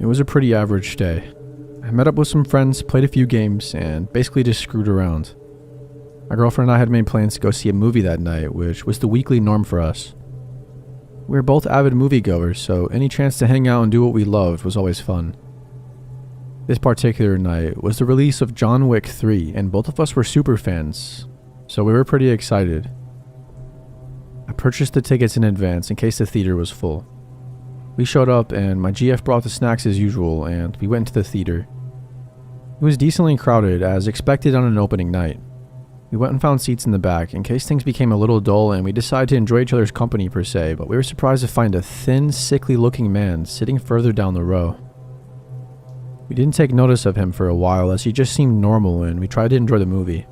It was a pretty average day. I met up with some friends, played a few games, and basically just screwed around. My girlfriend and I had made plans to go see a movie that night, which was the weekly norm for us. We were both avid moviegoers, so any chance to hang out and do what we loved was always fun. This particular night was the release of John Wick 3, and both of us were super fans, so we were pretty excited. I purchased the tickets in advance in case the theater was full. We showed up and my GF brought the snacks as usual, and we went into the theater. It was decently crowded as expected on an opening night. We went and found seats in the back in case things became a little dull and we decided to enjoy each other's company per se, but we were surprised to find a thin, sickly looking man sitting further down the row. We didn't take notice of him for a while as he just seemed normal and we tried to enjoy the movie.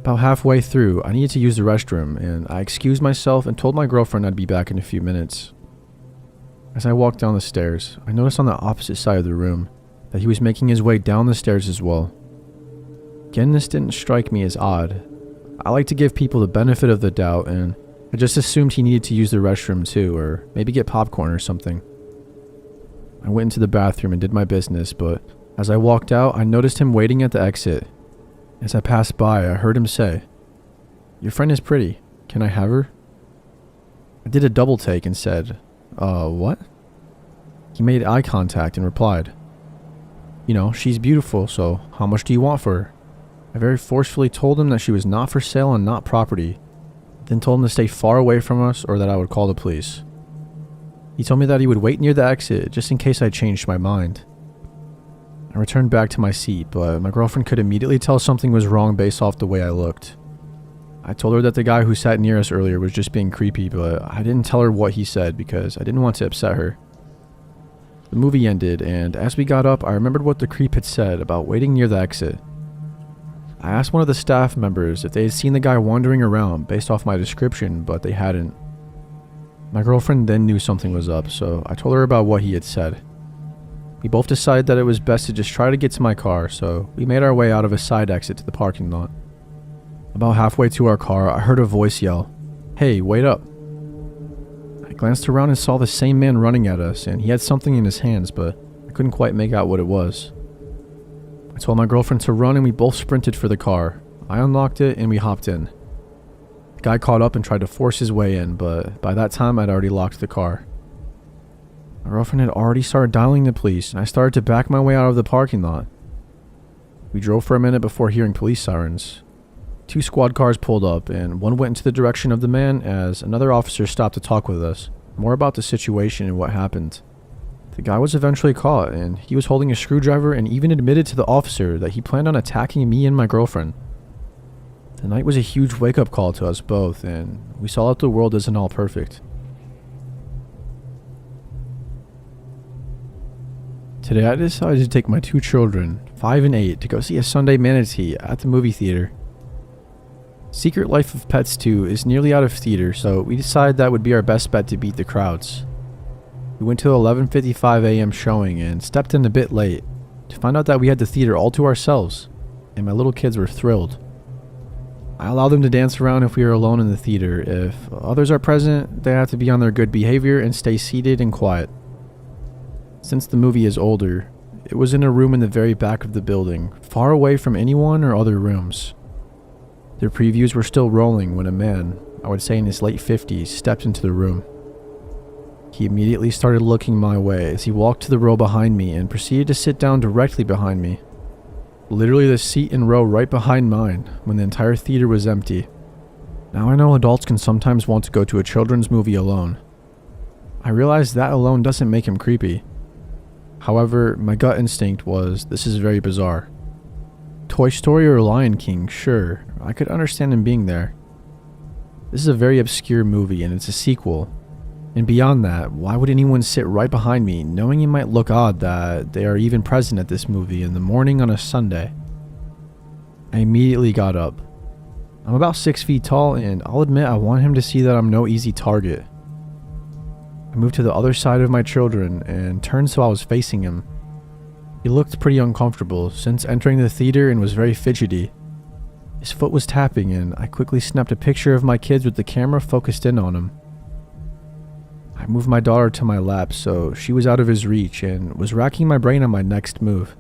About halfway through, I needed to use the restroom and I excused myself and told my girlfriend I'd be back in a few minutes. As I walked down the stairs, I noticed on the opposite side of the room that he was making his way down the stairs as well. Again, this didn't strike me as odd. I like to give people the benefit of the doubt, and I just assumed he needed to use the restroom too, or maybe get popcorn or something. I went into the bathroom and did my business, but as I walked out, I noticed him waiting at the exit. As I passed by, I heard him say, "Your friend is pretty. Can I have her?" I did a double take and said, what? He made eye contact and replied, "You know, she's beautiful, so how much do you want for her?" I very forcefully told him that she was not for sale and not property, then told him to stay far away from us or that I would call the police. He told me that he would wait near the exit just in case I changed my mind. I returned back to my seat, but my girlfriend could immediately tell something was wrong based off the way I looked. I told her that the guy who sat near us earlier was just being creepy, but I didn't tell her what he said because I didn't want to upset her. The movie ended, and as we got up, I remembered what the creep had said about waiting near the exit. I asked one of the staff members if they had seen the guy wandering around based off my description, but they hadn't. My girlfriend then knew something was up, so I told her about what he had said. We both decided that it was best to just try to get to my car, so we made our way out of a side exit to the parking lot. About halfway to our car, I heard a voice yell, "Hey, wait up." I glanced around and saw the same man running at us, and he had something in his hands, but I couldn't quite make out what it was. I told my girlfriend to run and we both sprinted for the car. I unlocked it and we hopped in. The guy caught up and tried to force his way in, but by that time I'd already locked the car. My girlfriend had already started dialing the police and I started to back my way out of the parking lot. We drove for a minute before hearing police sirens. 2 squad cars pulled up and one went into the direction of the man as another officer stopped to talk with us, more about the situation and what happened. The guy was eventually caught and he was holding a screwdriver and even admitted to the officer that he planned on attacking me and my girlfriend. The night was a huge wake-up call to us both and we saw that the world isn't all perfect. Today I decided to take my 2 children, 5 and 8, to go see a Sunday Manatee at the movie theater. Secret Life of Pets 2 is nearly out of theater, so we decided that would be our best bet to beat the crowds. We went to the 11:55 a.m. showing and stepped in a bit late to find out that we had the theater all to ourselves, and my little kids were thrilled. I allowed them to dance around if we were alone in the theater. If others are present, they have to be on their good behavior and stay seated and quiet. Since the movie is older, it was in a room in the very back of the building, far away from anyone or other rooms. The previews were still rolling when a man, I would say in his late 50s, stepped into the room. He immediately started looking my way as he walked to the row behind me and proceeded to sit down directly behind me. Literally the seat and row right behind mine when the entire theater was empty. Now I know adults can sometimes want to go to a children's movie alone. I realize that alone doesn't make him creepy. However, my gut instinct was, this is very bizarre. Toy Story or Lion King, sure, I could understand him being there. This is a very obscure movie and it's a sequel. And beyond that, why would anyone sit right behind me knowing it might look odd that they are even present at this movie in the morning on a Sunday? I immediately got up. I'm about 6 feet tall and I'll admit I want him to see that I'm no easy target. I moved to the other side of my children and turned so I was facing him. He looked pretty uncomfortable since entering the theater and was very fidgety. His foot was tapping and I quickly snapped a picture of my kids with the camera focused in on him. I moved my daughter to my lap so she was out of his reach and was racking my brain on my next move.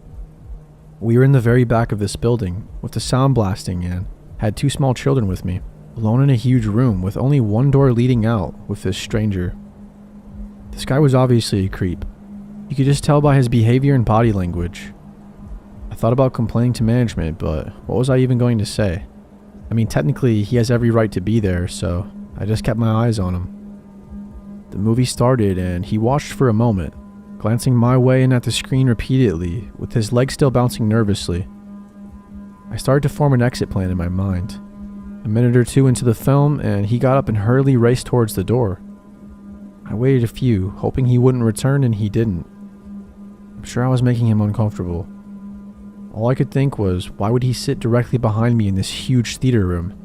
We were in the very back of this building with the sound blasting and had 2 small children with me, alone in a huge room with only one door leading out with this stranger. This guy was obviously a creep. You could just tell by his behavior and body language. I thought about complaining to management, but what was I even going to say? I mean, technically he has every right to be there, so I just kept my eyes on him. The movie started and he watched for a moment, glancing my way and at the screen repeatedly, with his legs still bouncing nervously. I started to form an exit plan in my mind. A minute or 2 into the film and he got up and hurriedly raced towards the door. I waited a few, hoping he wouldn't return, and he didn't. I'm sure I was making him uncomfortable. All I could think was, why would he sit directly behind me in this huge theater room?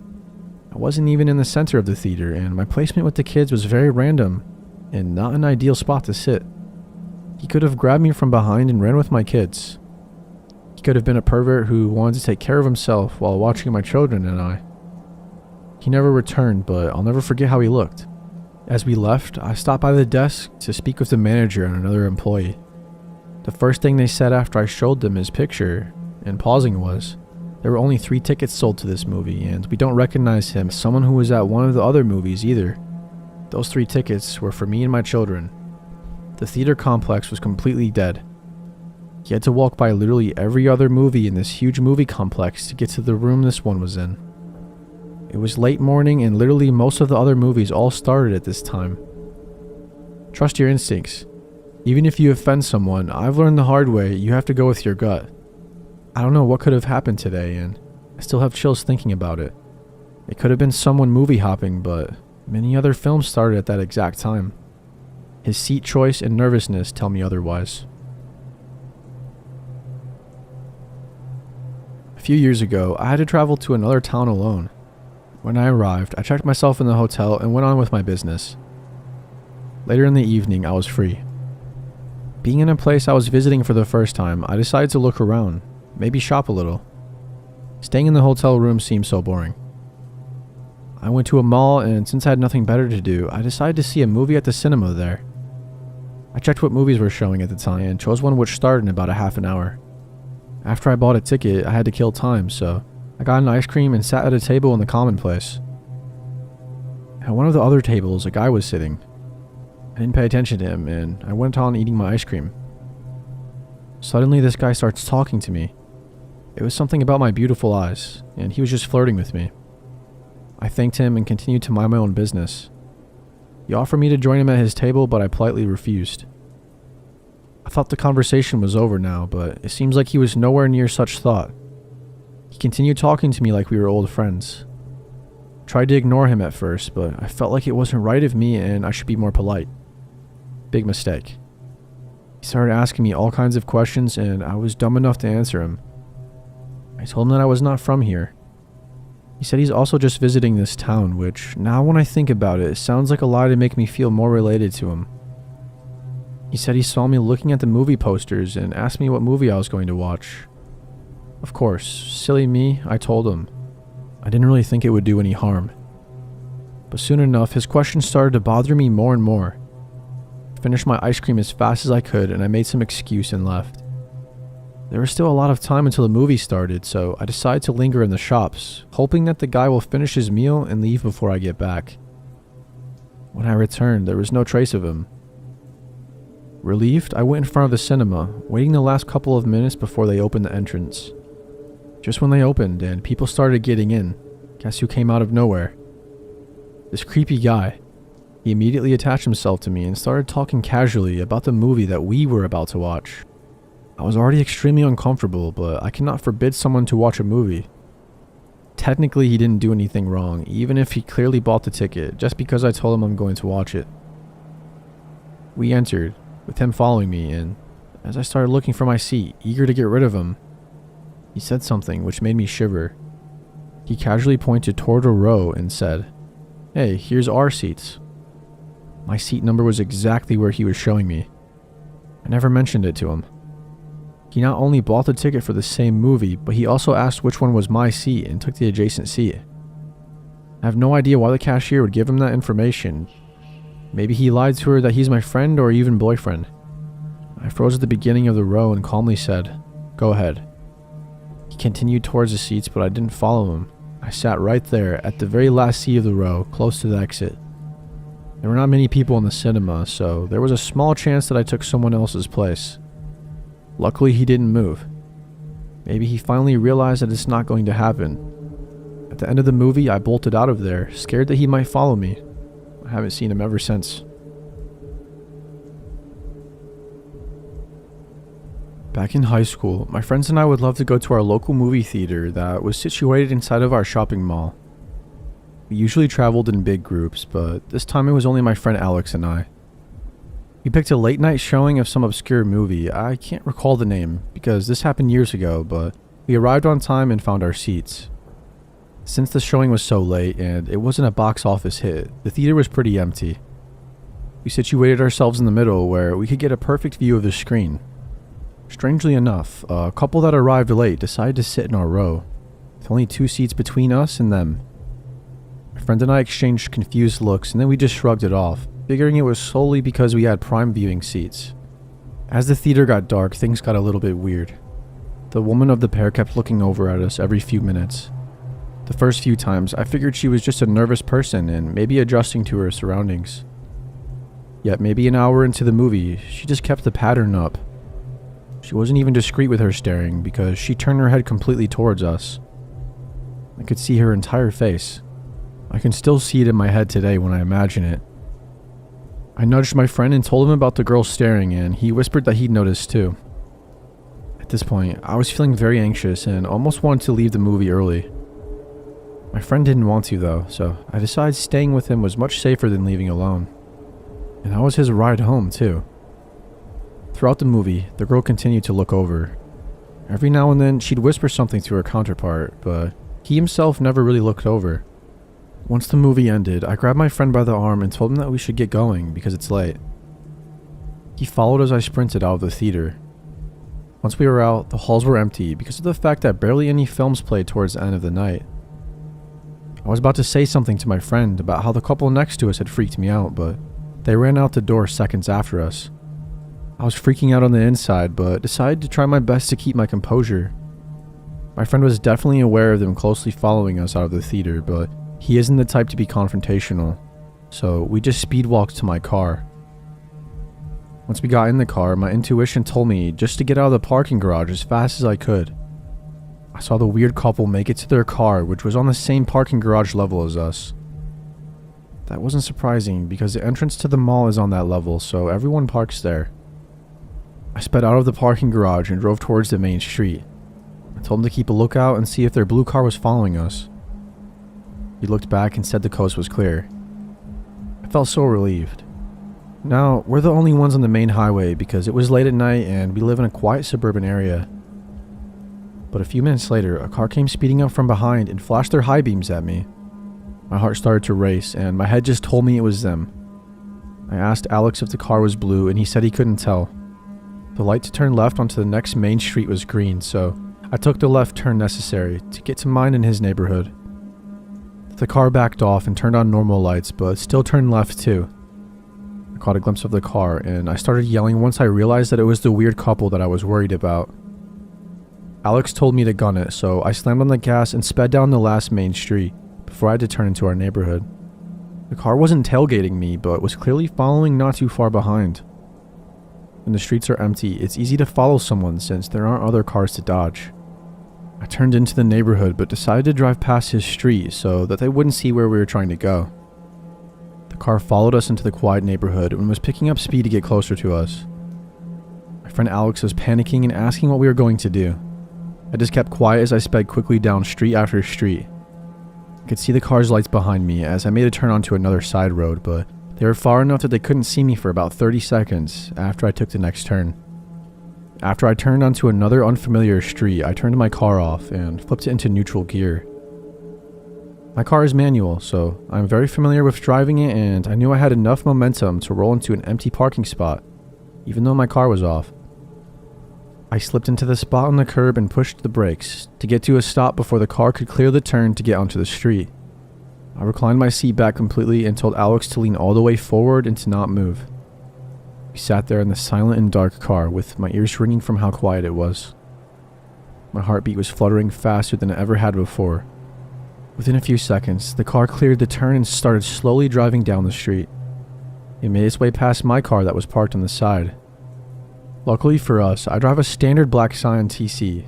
I wasn't even in the center of the theater, and my placement with the kids was very random and not an ideal spot to sit. He could have grabbed me from behind and ran with my kids. He could have been a pervert who wanted to take care of himself while watching my children and I. He never returned, but I'll never forget how he looked. As we left, I stopped by the desk to speak with the manager and another employee. The first thing they said after I showed them his picture, and pausing, was, there were only 3 tickets sold to this movie, and we don't recognize him as someone who was at one of the other movies either. Those 3 tickets were for me and my children. The theater complex was completely dead. He had to walk by literally every other movie in this huge movie complex to get to the room this one was in. It was late morning and literally most of the other movies all started at this time. Trust your instincts. Even if you offend someone, I've learned the hard way you have to go with your gut. I don't know what could have happened today, and I still have chills thinking about it. It could have been someone movie hopping, but many other films started at that exact time. His seat choice and nervousness tell me otherwise. A few years ago, I had to travel to another town alone. When I arrived, I checked myself in the hotel and went on with my business. Later in the evening, I was free. Being in a place I was visiting for the first time, I decided to look around, maybe shop a little. Staying in the hotel room seemed so boring. I went to a mall, and since I had nothing better to do, I decided to see a movie at the cinema there. I checked what movies were showing at the time and chose one which started in about a half an hour. After I bought a ticket, I had to kill time, so I got an ice cream and sat at a table in the common place. At one of the other tables, a guy was sitting. I didn't pay attention to him, and I went on eating my ice cream. Suddenly, this guy starts talking to me. It was something about my beautiful eyes, and he was just flirting with me. I thanked him and continued to mind my own business. He offered me to join him at his table, but I politely refused. I thought the conversation was over now, but it seems like he was nowhere near such thought. He continued talking to me like we were old friends. I tried to ignore him at first, but I felt like it wasn't right of me and I should be more polite. Big mistake. He started asking me all kinds of questions, and I was dumb enough to answer him. I told him that I was not from here. He said he's also just visiting this town, which, now when I think about it, sounds like a lie to make me feel more related to him. He said he saw me looking at the movie posters and asked me what movie I was going to watch. Of course, silly me, I told him. I didn't really think it would do any harm. But soon enough, his questions started to bother me more and more. I finished my ice cream as fast as I could, and I made some excuse and left. There was still a lot of time until the movie started, so I decided to linger in the shops, hoping that the guy will finish his meal and leave before I get back. When I returned, there was no trace of him. Relieved, I went in front of the cinema, waiting the last couple of minutes before they opened the entrance. Just when they opened and people started getting in, guess who came out of nowhere? This creepy guy. He immediately attached himself to me and started talking casually about the movie that we were about to watch. I was already extremely uncomfortable, but I cannot forbid someone to watch a movie. Technically, he didn't do anything wrong, even if he clearly bought the ticket, just because I told him I'm going to watch it. We entered, with him following me, and as I started looking for my seat, eager to get rid of him, he said something which made me shiver. He casually pointed toward a row and said, "Hey, here's our seats." My seat number was exactly where he was showing me. I never mentioned it to him. He not only bought the ticket for the same movie, but he also asked which one was my seat and took the adjacent seat. I have no idea why the cashier would give him that information, Maybe he lied to her that he's my friend or even boyfriend. I froze at the beginning of the row and calmly said, "Go ahead." He continued towards the seats, but I didn't follow him. I sat right there at the very last seat of the row, close to the exit. There were not many people in the cinema, so there was a small chance that I took someone else's place. Luckily, he didn't move. Maybe he finally realized that it's not going to happen. At the end of the movie, I bolted out of there, scared that he might follow me. I haven't seen him ever since. Back in high school, my friends and I would love to go to our local movie theater that was situated inside of our shopping mall. We usually traveled in big groups, but this time it was only my friend Alex and I. We picked a late night showing of some obscure movie. I can't recall the name because this happened years ago, but we arrived on time and found our seats. Since the showing was so late and it wasn't a box office hit, the theater was pretty empty. We situated ourselves in the middle where we could get a perfect view of the screen. Strangely enough, a couple that arrived late decided to sit in our row, with only 2 seats between us and them. My friend and I exchanged confused looks and then we just shrugged it off, figuring it was solely because we had prime viewing seats. As the theater got dark, things got a little bit weird. The woman of the pair kept looking over at us every few minutes. The first few times, I figured she was just a nervous person and maybe adjusting to her surroundings. Yet maybe an hour into the movie, she just kept the pattern up. She wasn't even discreet with her staring because she turned her head completely towards us. I could see her entire face. I can still see it in my head today when I imagine it. I nudged my friend and told him about the girl staring, and he whispered that he'd noticed too. At this point, I was feeling very anxious and almost wanted to leave the movie early. My friend didn't want to though, so I decided staying with him was much safer than leaving alone. And that was his ride home too. Throughout the movie, the girl continued to look over. Every now and then, she'd whisper something to her counterpart, but he himself never really looked over. Once the movie ended, I grabbed my friend by the arm and told him that we should get going because it's late. He followed as I sprinted out of the theater. Once we were out, the halls were empty because of the fact that barely any films played towards the end of the night. I was about to say something to my friend about how the couple next to us had freaked me out, but they ran out the door seconds after us. I was freaking out on the inside, but decided to try my best to keep my composure. My friend was definitely aware of them closely following us out of the theater, but he isn't the type to be confrontational, so we just speed walked to my car. Once we got in the car, my intuition told me just to get out of the parking garage as fast as I could. I saw the weird couple make it to their car, which was on the same parking garage level as us. That wasn't surprising because the entrance to the mall is on that level, so everyone parks there. I sped out of the parking garage and drove towards the main street. I told him to keep a lookout and see if their blue car was following us. He looked back and said the coast was clear. I felt so relieved. Now, we're the only ones on the main highway because it was late at night and we live in a quiet suburban area. But a few minutes later, a car came speeding up from behind and flashed their high beams at me. My heart started to race and my head just told me it was them. I asked Alex if the car was blue and he said he couldn't tell. The light to turn left onto the next main street was green, so I took the left turn necessary to get to mine in his neighborhood. The car backed off and turned on normal lights, but still turned left too. I caught a glimpse of the car and I started yelling once I realized that it was the weird couple that I was worried about. Alex told me to gun it, so I slammed on the gas and sped down the last main street before I had to turn into our neighborhood. The car wasn't tailgating me, but was clearly following not too far behind. When the streets are empty, it's easy to follow someone since there aren't other cars to dodge. I turned into the neighborhood but decided to drive past his street so that they wouldn't see where we were trying to go. The car followed us into the quiet neighborhood and was picking up speed to get closer to us. My friend Alex was panicking and asking what we were going to do. I just kept quiet as I sped quickly down street after street. I could see the car's lights behind me as I made a turn onto another side road, but they were far enough that they couldn't see me for about 30 seconds after I took the next turn. After I turned onto another unfamiliar street, I turned my car off and flipped it into neutral gear. My car is manual, so I'm very familiar with driving it, and I knew I had enough momentum to roll into an empty parking spot, even though my car was off. I slipped into the spot on the curb and pushed the brakes to get to a stop before the car could clear the turn to get onto the street. I reclined my seat back completely and told Alex to lean all the way forward and to not move. We sat there in the silent and dark car with my ears ringing from how quiet it was. My heartbeat was fluttering faster than it ever had before. Within a few seconds, the car cleared the turn and started slowly driving down the street. It made its way past my car that was parked on the side. Luckily for us, I drive a standard black Scion TC.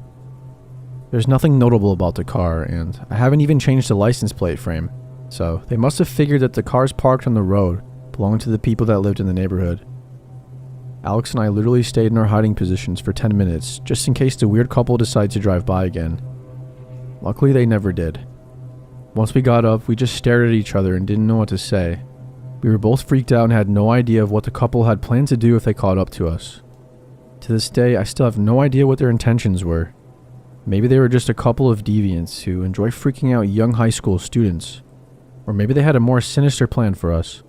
There's nothing notable about the car, and I haven't even changed the license plate frame, so they must have figured that the cars parked on the road belonged to the people that lived in the neighborhood. Alex and I literally stayed in our hiding positions for 10 minutes, just in case the weird couple decided to drive by again. Luckily, they never did. Once we got up, we just stared at each other and didn't know what to say. We were both freaked out and had no idea of what the couple had planned to do if they caught up to us. To this day, I still have no idea what their intentions were. Maybe they were just a couple of deviants who enjoy freaking out young high school students. Or maybe they had a more sinister plan for us.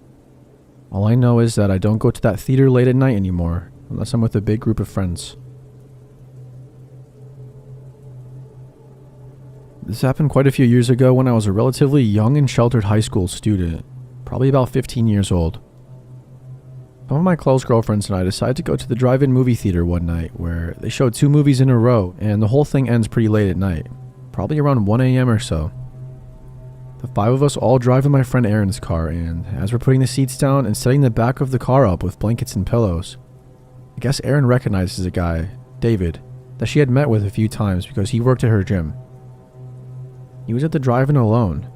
All I know is that I don't go to that theater late at night anymore, unless I'm with a big group of friends. This happened quite a few years ago when I was a relatively young and sheltered high school student, probably about 15 years old. Some of my close girlfriends and I decided to go to the drive-in movie theater one night where they showed 2 movies in a row and the whole thing ends pretty late at night, probably around 1 a.m. or so. The 5 of us all drive in my friend Aaron's car, and as we're putting the seats down and setting the back of the car up with blankets and pillows, I guess Aaron recognizes a guy, David, that she had met with a few times because he worked at her gym. He was at the drive-in alone.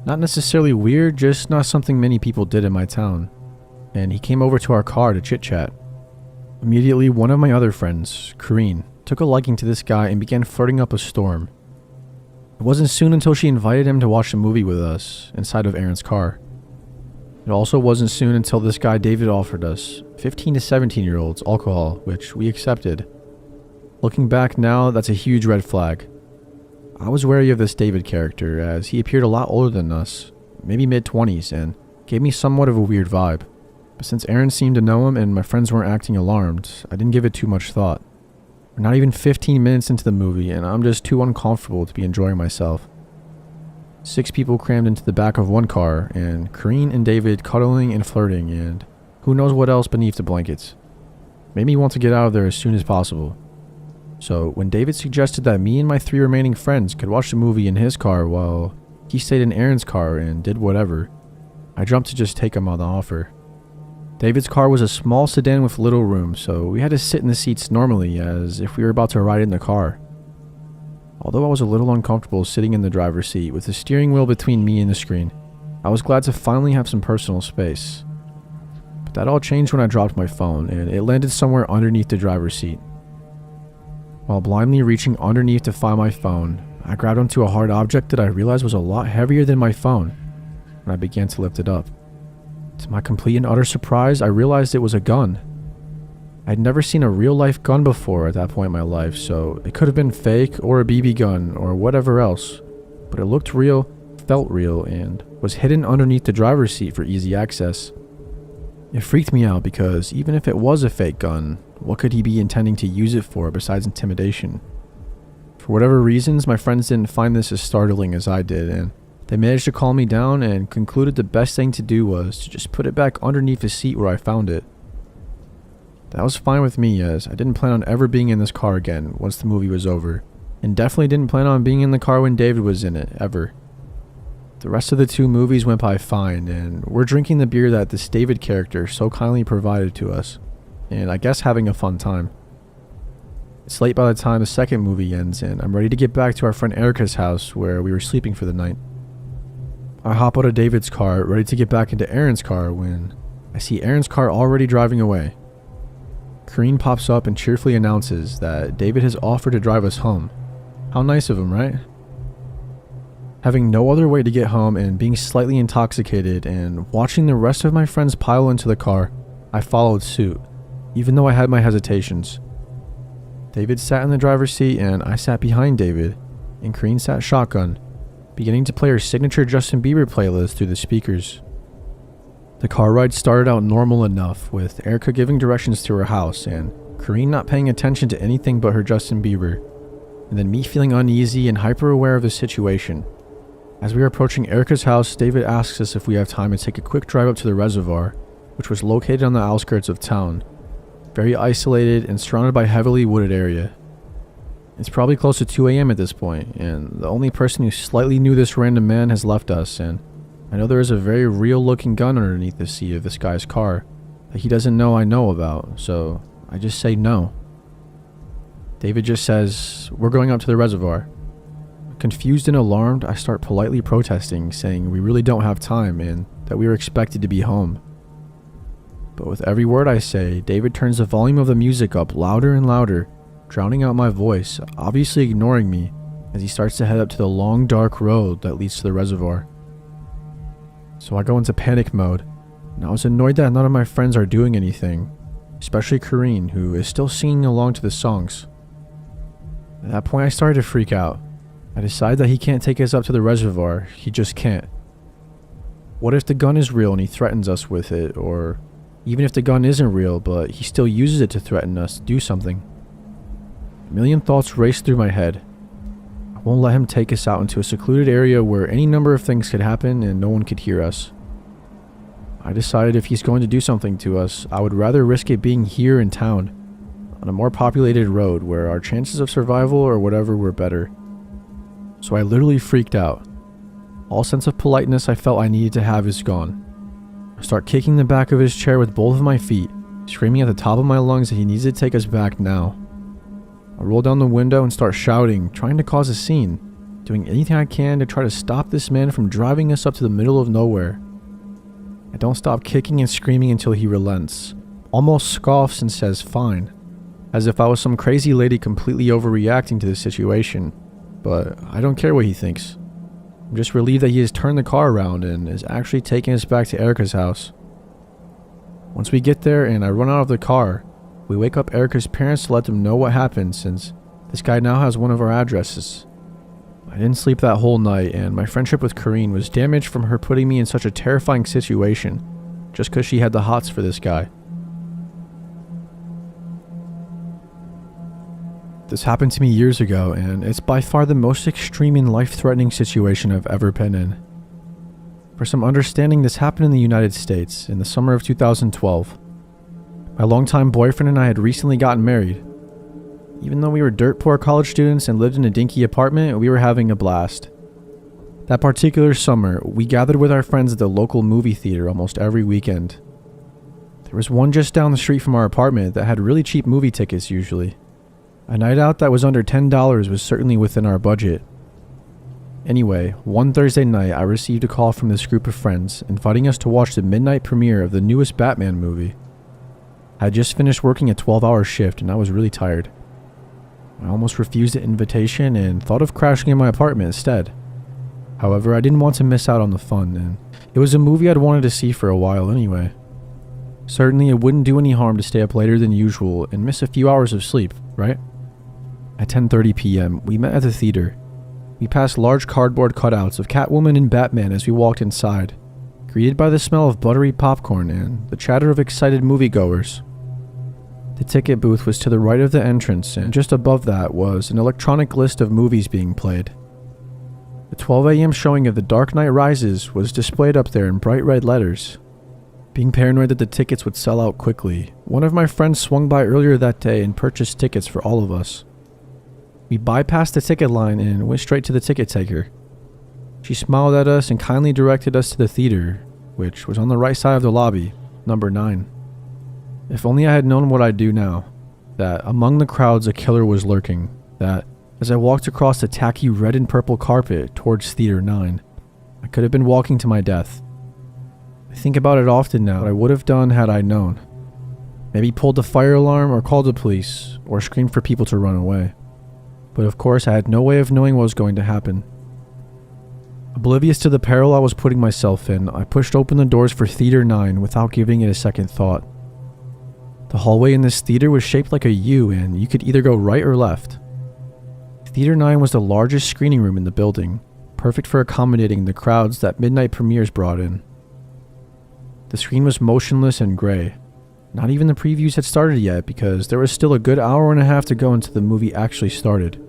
Not necessarily weird, just not something many people did in my town. And he came over to our car to chit-chat. Immediately, one of my other friends, Kareen, took a liking to this guy and began flirting up a storm. It wasn't soon until she invited him to watch a movie with us, inside of Aaron's car. It also wasn't soon until this guy David offered us, 15 to 17-year-olds, alcohol, which we accepted. Looking back now, that's a huge red flag. I was wary of this David character, as he appeared a lot older than us, maybe mid-20s, and gave me somewhat of a weird vibe. But since Aaron seemed to know him and my friends weren't acting alarmed, I didn't give it too much thought. We're not even 15 minutes into the movie, and I'm just too uncomfortable to be enjoying myself. 6 people crammed into the back of one car, and Kareen and David cuddling and flirting, and who knows what else beneath the blankets. Made me want to get out of there as soon as possible. So when David suggested that me and my 3 remaining friends could watch the movie in his car while he stayed in Aaron's car and did whatever, I jumped to just take him on the offer. David's car was a small sedan with little room, so we had to sit in the seats normally as if we were about to ride in the car. Although I was a little uncomfortable sitting in the driver's seat with the steering wheel between me and the screen, I was glad to finally have some personal space. But that all changed when I dropped my phone and it landed somewhere underneath the driver's seat. While blindly reaching underneath to find my phone, I grabbed onto a hard object that I realized was a lot heavier than my phone, and I began to lift it up. To my complete and utter surprise, I realized it was a gun. I'd never seen a real-life gun before at that point in my life, so it could have been fake or a BB gun or whatever else, but it looked real, felt real, and was hidden underneath the driver's seat for easy access. It freaked me out because even if it was a fake gun, what could he be intending to use it for besides intimidation? For whatever reasons, my friends didn't find this as startling as I did, and they managed to calm me down and concluded the best thing to do was to just put it back underneath the seat where I found it. That was fine with me, as I didn't plan on ever being in this car again once the movie was over, and definitely didn't plan on being in the car when David was in it, ever. The rest of the 2 movies went by fine, and we're drinking the beer that this David character so kindly provided to us, and I guess having a fun time. It's late by the time the second movie ends, and I'm ready to get back to our friend Erica's house where we were sleeping for the night. I hop out of David's car, ready to get back into Aaron's car, when I see Aaron's car already driving away. Kareen pops up and cheerfully announces that David has offered to drive us home. How nice of him, right? Having no other way to get home and being slightly intoxicated and watching the rest of my friends pile into the car, I followed suit, even though I had my hesitations. David sat in the driver's seat and I sat behind David, and Kareen sat shotgun, beginning to play her signature Justin Bieber playlist through the speakers. The car ride started out normal enough, with Erica giving directions to her house and Kareen not paying attention to anything but her Justin Bieber, and then me feeling uneasy and hyper aware of the situation. As we are approaching Erica's house, David asks us if we have time to take a quick drive up to the reservoir, which was located on the outskirts of town, very isolated and surrounded by heavily wooded area. It's probably close to 2 a.m. at this point, and the only person who slightly knew this random man has left us, and I know there is a very real looking gun underneath the seat of this guy's car that he doesn't know I know about, so I just say no. David just says, "We're going up to the reservoir." Confused and alarmed, I start politely protesting, saying we really don't have time and that we are expected to be home. But with every word I say, David turns the volume of the music up louder and louder, drowning out my voice, obviously ignoring me, as he starts to head up to the long dark road that leads to the reservoir. So I go into panic mode, and I was annoyed that none of my friends are doing anything, especially Kareen, who is still singing along to the songs. At that point I started to freak out. I decide that he can't take us up to the reservoir, he just can't. What if the gun is real and he threatens us with it, or even if the gun isn't real but he still uses it to threaten us to do something? A million thoughts race through my head. I won't let him take us out into a secluded area where any number of things could happen and no one could hear us. I decided if he's going to do something to us, I would rather risk it being here in town, on a more populated road where our chances of survival or whatever were better. So I literally freaked out. All sense of politeness I felt I needed to have is gone. I start kicking the back of his chair with both of my feet, screaming at the top of my lungs that he needs to take us back now. I roll down the window and start shouting, trying to cause a scene, doing anything I can to try to stop this man from driving us up to the middle of nowhere. I don't stop kicking and screaming until he relents, almost scoffs and says fine, as if I was some crazy lady completely overreacting to the situation. But I don't care what he thinks. I'm just relieved that he has turned the car around and is actually taking us back to Erica's house. Once we get there and I run out of the car, we wake up Erica's parents to let them know what happened, since this guy now has one of our addresses. I didn't sleep that whole night, and my friendship with Kareen was damaged from her putting me in such a terrifying situation just because she had the hots for this guy. This happened to me years ago, and it's by far the most extreme and life-threatening situation I've ever been in. For some understanding, this happened in the United States in the summer of 2012. My longtime boyfriend and I had recently gotten married. Even though we were dirt-poor college students and lived in a dinky apartment, we were having a blast. That particular summer, we gathered with our friends at the local movie theater almost every weekend. There was one just down the street from our apartment that had really cheap movie tickets usually. A night out that was under $10 was certainly within our budget. Anyway, one Thursday night I received a call from this group of friends inviting us to watch the midnight premiere of the newest Batman movie. I had just finished working a 12-hour shift and I was really tired. I almost refused the invitation and thought of crashing in my apartment instead. However, I didn't want to miss out on the fun, and it was a movie I'd wanted to see for a while anyway. Certainly it wouldn't do any harm to stay up later than usual and miss a few hours of sleep, right? At 10:30 p.m., we met at the theater. We passed large cardboard cutouts of Catwoman and Batman as we walked inside, greeted by the smell of buttery popcorn and the chatter of excited moviegoers. The ticket booth was to the right of the entrance, and just above that was an electronic list of movies being played. The 12 a.m. showing of The Dark Knight Rises was displayed up there in bright red letters. Being paranoid that the tickets would sell out quickly, one of my friends swung by earlier that day and purchased tickets for all of us. We bypassed the ticket line and went straight to the ticket taker. She smiled at us and kindly directed us to the theater, which was on the right side of the lobby, number 9. If only I had known what I do now, that among the crowds a killer was lurking, that as I walked across the tacky red and purple carpet towards Theater 9, I could have been walking to my death. I think about it often now, what I would have done had I known. Maybe pulled the fire alarm or called the police, or screamed for people to run away. But of course I had no way of knowing what was going to happen. Oblivious to the peril I was putting myself in, I pushed open the doors for Theater 9 without giving it a second thought. The hallway in this theater was shaped like a U, and you could either go right or left. Theater 9 was the largest screening room in the building, perfect for accommodating the crowds that midnight premieres brought in. The screen was motionless and gray. Not even the previews had started yet because there was still a good hour and a half to go until the movie actually started.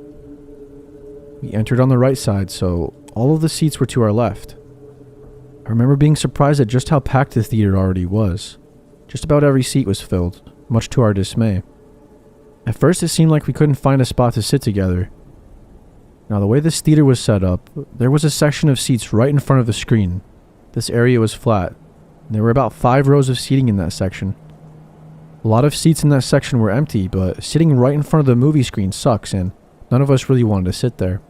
We entered on the right side, so all of the seats were to our left. I remember being surprised at just how packed the theater already was. Just about every seat was filled, much to our dismay. At first it seemed like we couldn't find a spot to sit together. Now the way this theater was set up, there was a section of seats right in front of the screen. This area was flat, and there were about 5 rows of seating in that section. A lot of seats in that section were empty, but sitting right in front of the movie screen sucks, and none of us really wanted to sit there.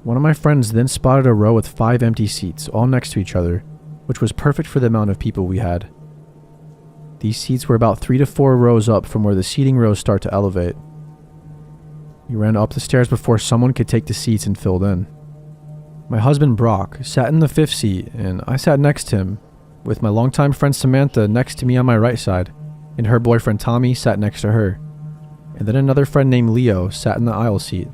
One of my friends then spotted a row with 5 empty seats, all next to each other, which was perfect for the amount of people we had. These seats were about 3 to 4 rows up from where the seating rows start to elevate. We ran up the stairs before someone could take the seats and filled in. My husband Brock sat in the 5th seat, and I sat next to him, with my longtime friend Samantha next to me on my right side, and her boyfriend Tommy sat next to her, and then another friend named Leo sat in the aisle seat.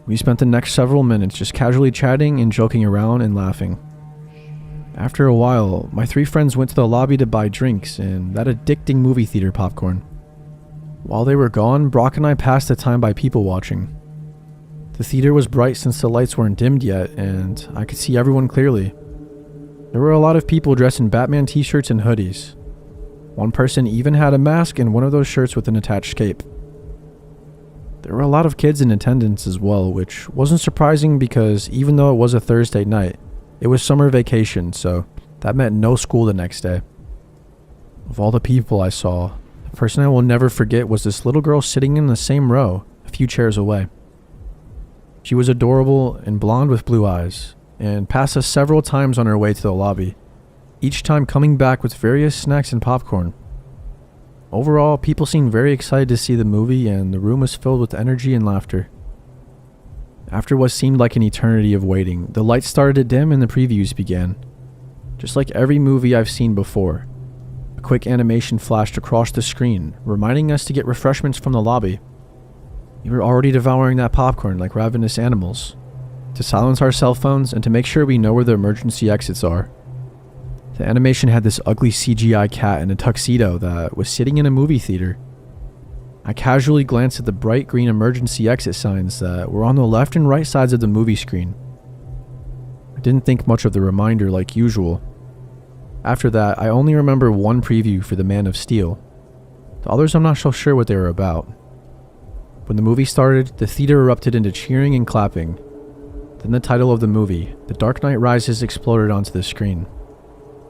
We spent the next several minutes just casually chatting and joking around and laughing. After a while, my 3 friends went to the lobby to buy drinks and that addicting movie theater popcorn. While they were gone, Brock and I passed the time by people watching. The theater was bright since the lights weren't dimmed yet, and I could see everyone clearly. There were a lot of people dressed in Batman t-shirts and hoodies. One person even had a mask and one of those shirts with an attached cape. There were a lot of kids in attendance as well, which wasn't surprising because even though it was a Thursday night, it was summer vacation, so that meant no school the next day. Of all the people I saw, the person I will never forget was this little girl sitting in the same row, a few chairs away. She was adorable and blonde with blue eyes, and passed us several times on her way to the lobby, each time coming back with various snacks and popcorn. Overall, people seemed very excited to see the movie, and the room was filled with energy and laughter. After what seemed like an eternity of waiting, the lights started to dim and the previews began. Just like every movie I've seen before, a quick animation flashed across the screen, reminding us to get refreshments from the lobby. We were already devouring that popcorn like ravenous animals, to silence our cell phones and to make sure we know where the emergency exits are. The animation had this ugly CGI cat in a tuxedo that was sitting in a movie theater. I casually glanced at the bright green emergency exit signs that were on the left and right sides of the movie screen. I didn't think much of the reminder like usual. After that, I only remember one preview for The Man of Steel. The others I'm not so sure what they were about. When the movie started, the theater erupted into cheering and clapping. Then the title of the movie, The Dark Knight Rises, exploded onto the screen.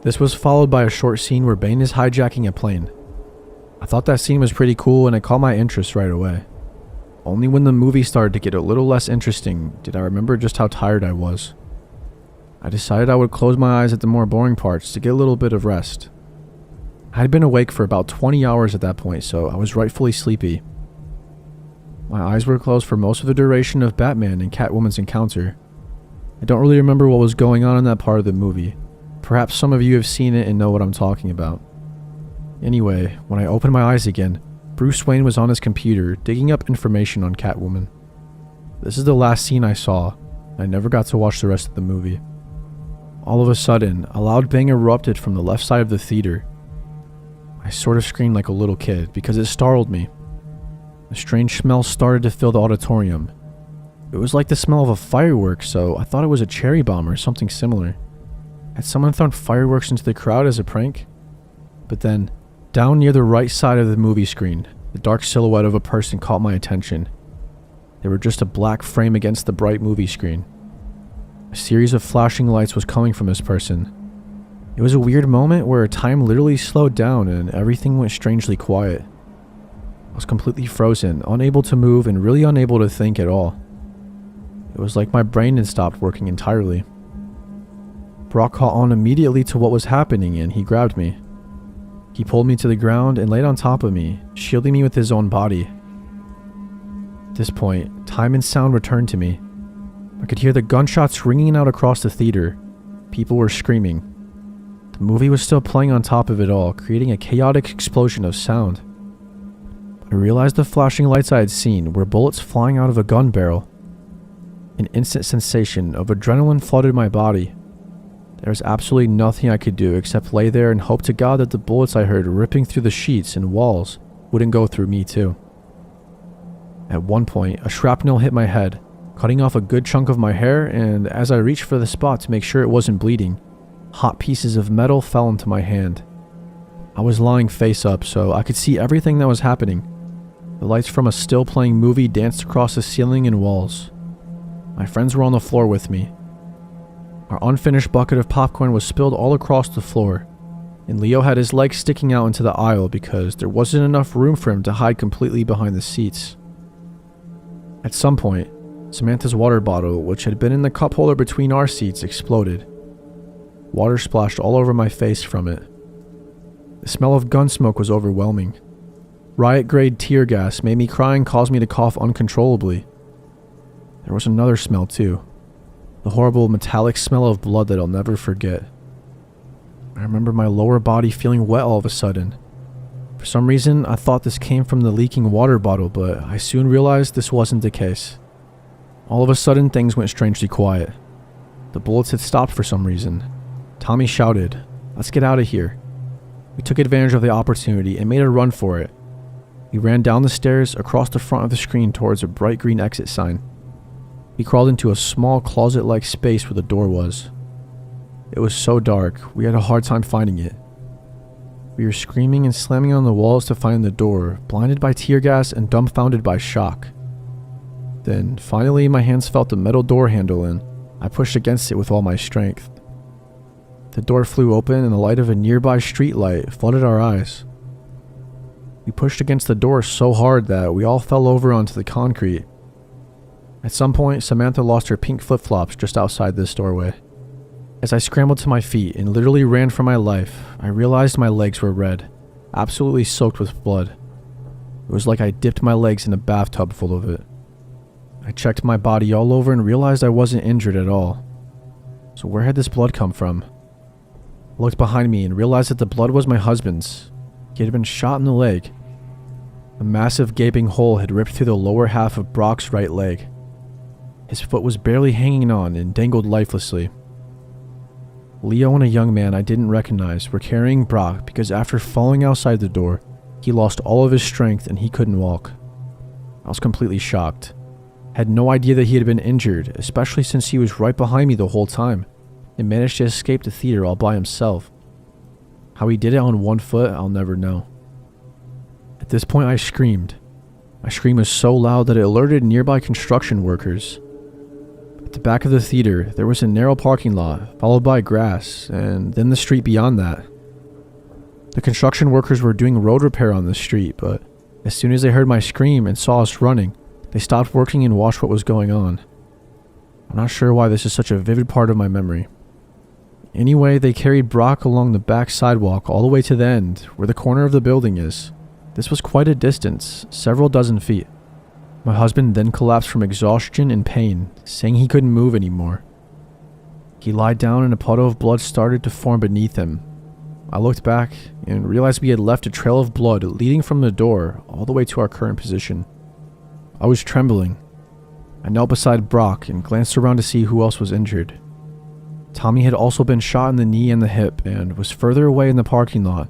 This was followed by a short scene where Bane is hijacking a plane. I thought that scene was pretty cool and it caught my interest right away. Only when the movie started to get a little less interesting did I remember just how tired I was. I decided I would close my eyes at the more boring parts to get a little bit of rest. I had been awake for about 20 hours at that point, so I was rightfully sleepy. My eyes were closed for most of the duration of Batman and Catwoman's encounter. I don't really remember what was going on in that part of the movie. Perhaps some of you have seen it and know what I'm talking about. Anyway, when I opened my eyes again, Bruce Wayne was on his computer digging up information on Catwoman. This is the last scene I saw, and I never got to watch the rest of the movie. All of a sudden, a loud bang erupted from the left side of the theater. I sort of screamed like a little kid because it startled me. A strange smell started to fill the auditorium. It was like the smell of a firework, so I thought it was a cherry bomb or something similar. Had someone thrown fireworks into the crowd as a prank? But then, down near the right side of the movie screen, the dark silhouette of a person caught my attention. They were just a black frame against the bright movie screen. A series of flashing lights was coming from this person. It was a weird moment where time literally slowed down and everything went strangely quiet. I was completely frozen, unable to move and really unable to think at all. It was like my brain had stopped working entirely. Brock caught on immediately to what was happening and he grabbed me. He pulled me to the ground and laid on top of me, shielding me with his own body. At this point, time and sound returned to me. I could hear the gunshots ringing out across the theater. People were screaming. The movie was still playing on top of it all, creating a chaotic explosion of sound. But I realized the flashing lights I had seen were bullets flying out of a gun barrel. An instant sensation of adrenaline flooded my body. There was absolutely nothing I could do except lay there and hope to God that the bullets I heard ripping through the sheets and walls wouldn't go through me too. At one point, a shrapnel hit my head, cutting off a good chunk of my hair, and as I reached for the spot to make sure it wasn't bleeding, hot pieces of metal fell into my hand. I was lying face up, so I could see everything that was happening. The lights from a still playing movie danced across the ceiling and walls. My friends were on the floor with me. Our unfinished bucket of popcorn was spilled all across the floor, and Leo had his legs sticking out into the aisle because there wasn't enough room for him to hide completely behind the seats. At some point, Samantha's water bottle, which had been in the cup holder between our seats, exploded. Water splashed all over my face from it. The smell of gun smoke was overwhelming. Riot-grade tear gas made me cry and caused me to cough uncontrollably. There was another smell too. The horrible metallic smell of blood that I'll never forget. I remember my lower body feeling wet all of a sudden. For some reason, I thought this came from the leaking water bottle, but I soon realized this wasn't the case. All of a sudden, things went strangely quiet. The bullets had stopped for some reason. Tommy shouted, "Let's get out of here." We took advantage of the opportunity and made a run for it. We ran down the stairs across the front of the screen towards a bright green exit sign. We crawled into a small closet-like space where the door was. It was so dark, we had a hard time finding it. We were screaming and slamming on the walls to find the door, blinded by tear gas and dumbfounded by shock. Then, finally, my hands felt the metal door handle and I pushed against it with all my strength. The door flew open and the light of a nearby street light flooded our eyes. We pushed against the door so hard that we all fell over onto the concrete. At some point, Samantha lost her pink flip-flops just outside this doorway. As I scrambled to my feet and literally ran for my life, I realized my legs were red, absolutely soaked with blood. It was like I dipped my legs in a bathtub full of it. I checked my body all over and realized I wasn't injured at all. So where had this blood come from? I looked behind me and realized that the blood was my husband's. He had been shot in the leg. A massive gaping hole had ripped through the lower half of Brock's right leg. His foot was barely hanging on and dangled lifelessly. Leo and a young man I didn't recognize were carrying Brock because after falling outside the door, he lost all of his strength and he couldn't walk. I was completely shocked. Had no idea that he had been injured, especially since he was right behind me the whole time and managed to escape the theater all by himself. How he did it on one foot, I'll never know. At this point, I screamed. My scream was so loud that it alerted nearby construction workers. At the back of the theater, there was a narrow parking lot, followed by grass, and then the street beyond that. The construction workers were doing road repair on the street, but as soon as they heard my scream and saw us running, they stopped working and watched what was going on. I'm not sure why this is such a vivid part of my memory. Anyway, they carried Brock along the back sidewalk all the way to the end, where the corner of the building is. This was quite a distance, several dozen feet. My husband then collapsed from exhaustion and pain, saying he couldn't move anymore. He lied down and a puddle of blood started to form beneath him. I looked back and realized we had left a trail of blood leading from the door all the way to our current position. I was trembling. I knelt beside Brock and glanced around to see who else was injured. Tommy had also been shot in the knee and the hip and was further away in the parking lot.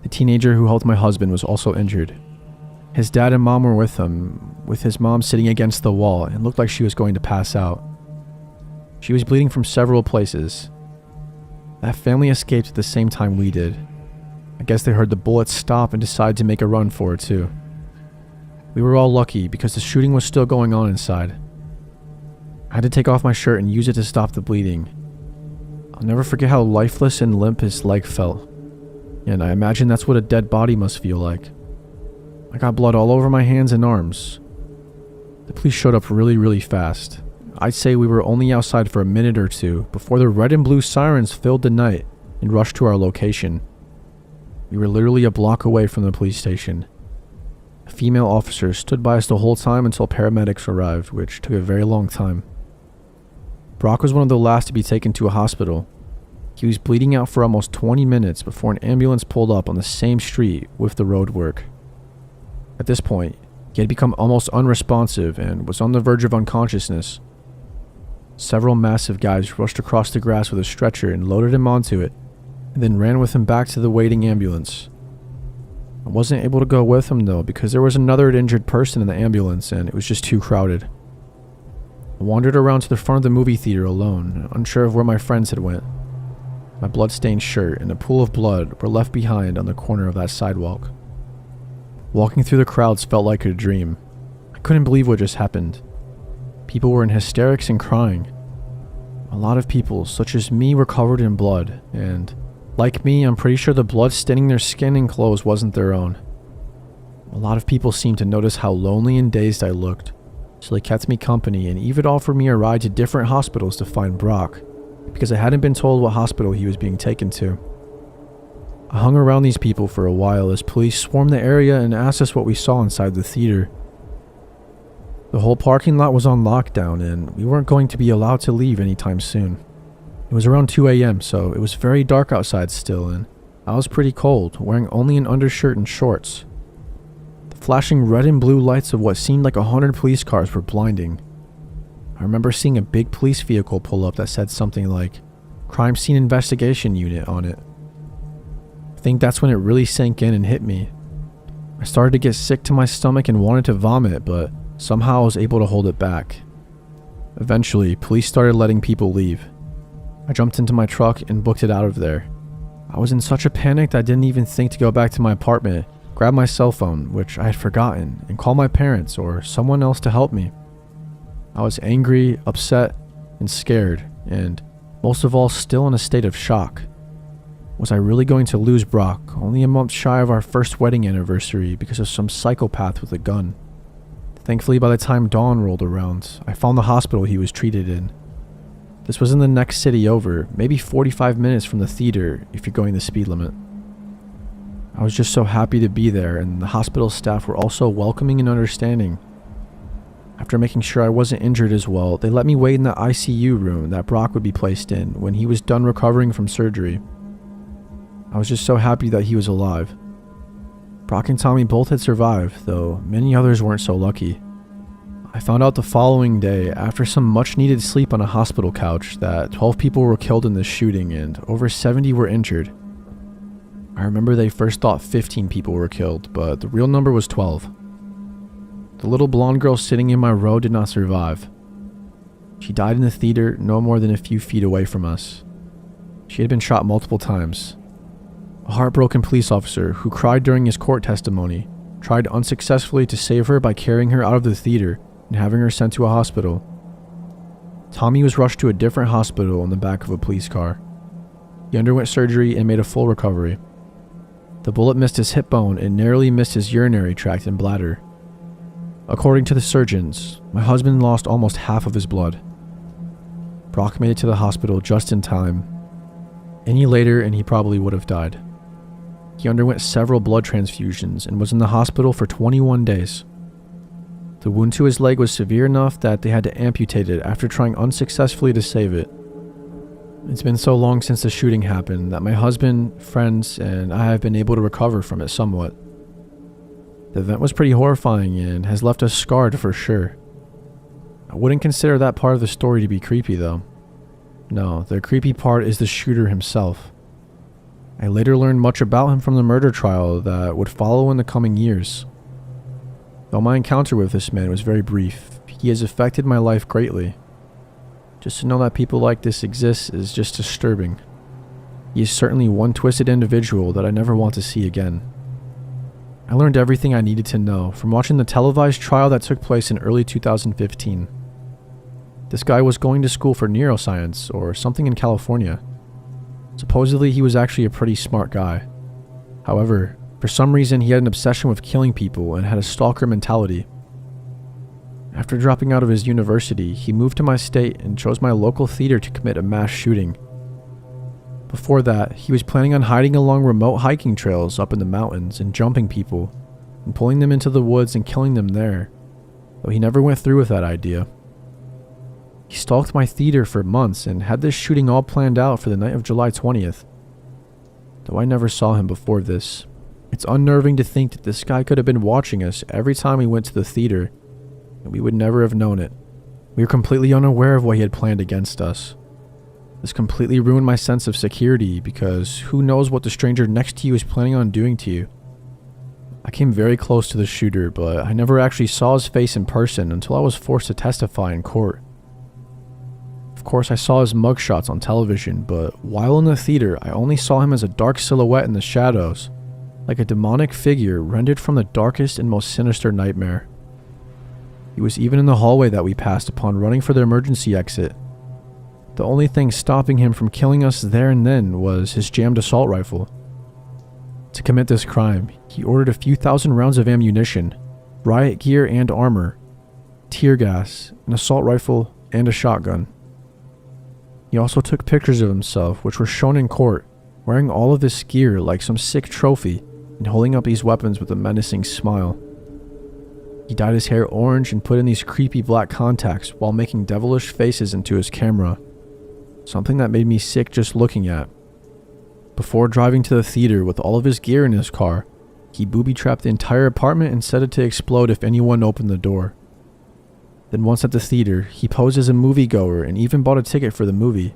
The teenager who helped my husband was also injured. His dad and mom were with him, with his mom sitting against the wall and looked like she was going to pass out. She was bleeding from several places. That family escaped at the same time we did. I guess they heard the bullets stop and decided to make a run for it too. We were all lucky because the shooting was still going on inside. I had to take off my shirt and use it to stop the bleeding. I'll never forget how lifeless and limp his leg felt, and I imagine that's what a dead body must feel like. I got blood all over my hands and arms. The police showed up really fast. I'd say we were only outside for a minute or two before the red and blue sirens filled the night and rushed to our location. We were literally a block away from the police station. A female officer stood by us the whole time until paramedics arrived, which took a very long time. Brock was one of the last to be taken to a hospital. He was bleeding out for almost 20 minutes before an ambulance pulled up on the same street with the road work. At this point, he had become almost unresponsive and was on the verge of unconsciousness. Several massive guys rushed across the grass with a stretcher and loaded him onto it, and then ran with him back to the waiting ambulance. I wasn't able to go with him though because there was another injured person in the ambulance and it was just too crowded. I wandered around to the front of the movie theater alone, unsure of where my friends had went. My blood-stained shirt and a pool of blood were left behind on the corner of that sidewalk. Walking through the crowds felt like a dream. I couldn't believe what just happened. People were in hysterics and crying. A lot of people, such as me, were covered in blood, and like me, I'm pretty sure the blood staining their skin and clothes wasn't their own. A lot of people seemed to notice how lonely and dazed I looked, so they kept me company and even offered me a ride to different hospitals to find Brock, because I hadn't been told what hospital he was being taken to. I hung around these people for a while as police swarmed the area and asked us what we saw inside the theater. The whole parking lot was on lockdown and we weren't going to be allowed to leave anytime soon. It was around 2 a.m., so it was very dark outside still, and I was pretty cold, wearing only an undershirt and shorts. The flashing red and blue lights of what seemed like 100 police cars were blinding. I remember seeing a big police vehicle pull up that said something like Crime Scene Investigation Unit on it. I think that's when it really sank in and hit me. I started to get sick to my stomach and wanted to vomit, but somehow I was able to hold it back. Eventually, police started letting people leave. I jumped into my truck and booked it out of there. I was in such a panic that I didn't even think to go back to my apartment, grab my cell phone, which I had forgotten, and call my parents or someone else to help me. I was angry, upset, and scared, and most of all, still in a state of shock. Was I really going to lose Brock, only a month shy of our first wedding anniversary, because of some psychopath with a gun? Thankfully, by the time dawn rolled around, I found the hospital he was treated in. This was in the next city over, maybe 45 minutes from the theater if you're going the speed limit. I was just so happy to be there, and the hospital staff were also welcoming and understanding. After making sure I wasn't injured as well, they let me wait in the ICU room that Brock would be placed in when he was done recovering from surgery. I was just so happy that he was alive. Brock and Tommy both had survived, though many others weren't so lucky. I found out the following day, after some much-needed sleep on a hospital couch, that 12 people were killed in this shooting and over 70 were injured. I remember they first thought 15 people were killed, but the real number was 12. The little blonde girl sitting in my row did not survive. She died in the theater no more than a few feet away from us. She had been shot multiple times. A heartbroken police officer who cried during his court testimony tried unsuccessfully to save her by carrying her out of the theater and having her sent to a hospital. Tommy was rushed to a different hospital in the back of a police car. He underwent surgery and made a full recovery. The bullet missed his hip bone and narrowly missed his urinary tract and bladder. According to the surgeons, my husband lost almost half of his blood. Brock made it to the hospital just in time. Any later and he probably would have died. He underwent several blood transfusions and was in the hospital for 21 days. The wound to his leg was severe enough that they had to amputate it after trying unsuccessfully to save it. It's been so long since the shooting happened that my husband, friends, and I have been able to recover from it somewhat. The event was pretty horrifying and has left us scarred for sure. I wouldn't consider that part of the story to be creepy though. No, the creepy part is the shooter himself. I later learned much about him from the murder trial that would follow in the coming years. Though my encounter with this man was very brief, he has affected my life greatly. Just to know that people like this exist is just disturbing. He is certainly one twisted individual that I never want to see again. I learned everything I needed to know from watching the televised trial that took place in early 2015. This guy was going to school for neuroscience or something in California. Supposedly he was actually a pretty smart guy. However, for some reason he had an obsession with killing people and had a stalker mentality. After dropping out of his university, he moved to my state and chose my local theater to commit a mass shooting. Before that, he was planning on hiding along remote hiking trails up in the mountains and jumping people, and pulling them into the woods and killing them there, though he never went through with that idea. He stalked my theater for months and had this shooting all planned out for the night of July 20th. Though I never saw him before this, it's unnerving to think that this guy could have been watching us every time we went to the theater, and we would never have known it. We were completely unaware of what he had planned against us. This completely ruined my sense of security because who knows what the stranger next to you is planning on doing to you. I came very close to the shooter, but I never actually saw his face in person until I was forced to testify in court. course, I saw his mugshots on television, but while in the theater, I only saw him as a dark silhouette in the shadows, like a demonic figure rendered from the darkest and most sinister nightmare. He was even in the hallway that we passed upon running for the emergency exit. The only thing stopping him from killing us there and then was his jammed assault rifle. To commit this crime, he ordered a few thousand rounds of ammunition, riot gear and armor, tear gas, an assault rifle, and a shotgun. He also took pictures of himself, which were shown in court, wearing all of this gear like some sick trophy and holding up these weapons with a menacing smile. He dyed his hair orange and put in these creepy black contacts while making devilish faces into his camera, something that made me sick just looking at. Before driving to the theater with all of his gear in his car, he booby-trapped the entire apartment and set it to explode if anyone opened the door. Then once at the theater, he posed as a moviegoer and even bought a ticket for the movie.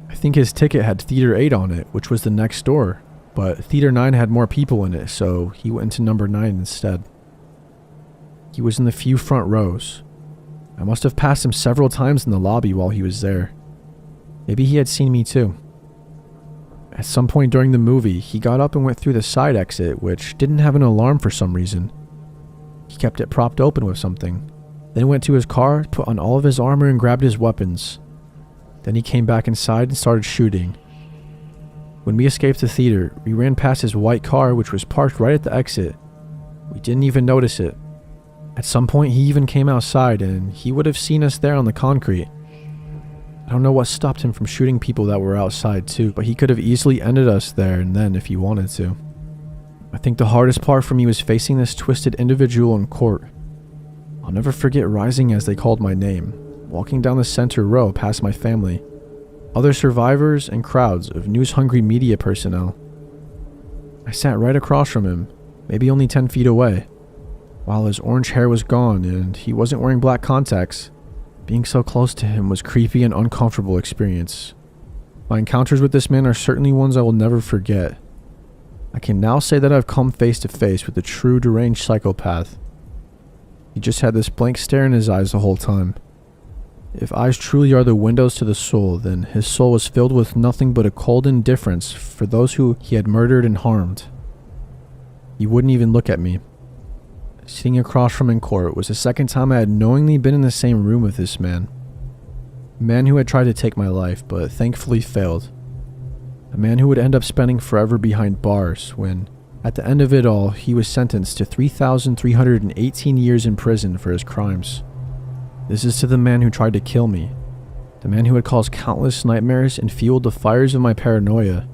I think his ticket had Theater 8 on it, which was the next door, but Theater 9 had more people in it, so he went into number 9 instead. He was in the few front rows. I must have passed him several times in the lobby while he was there. Maybe he had seen me too. At some point during the movie, he got up and went through the side exit, which didn't have an alarm for some reason. He kept it propped open with something, then went to his car, put on all of his armor and grabbed his weapons. Then he came back inside and started shooting. When we escaped the theater, we ran past his white car, which was parked right at the exit. We didn't even notice it. At some point, he even came outside, and he would have seen us there on the concrete. I don't know what stopped him from shooting people that were outside too, but he could have easily ended us there and then if he wanted to. I think the hardest part for me was facing this twisted individual in court. I'll never forget rising as they called my name, walking down the center row past my family, other survivors, and crowds of news-hungry media personnel. I sat right across from him, maybe only 10 feet away. While his orange hair was gone and he wasn't wearing black contacts, being so close to him was creepy and uncomfortable experience. My encounters with this man are certainly ones I will never forget. I can now say that I've come face to face with a true deranged psychopath. He just had this blank stare in his eyes the whole time. If eyes truly are the windows to the soul, then his soul was filled with nothing but a cold indifference for those who he had murdered and harmed. He wouldn't even look at me. Sitting across from him in court was the second time I had knowingly been in the same room with this man. A man who had tried to take my life, but thankfully failed. A man who would end up spending forever behind bars when, at the end of it all, he was sentenced to 3,318 years in prison for his crimes. This is to the man who tried to kill me. The man who had caused countless nightmares and fueled the fires of my paranoia.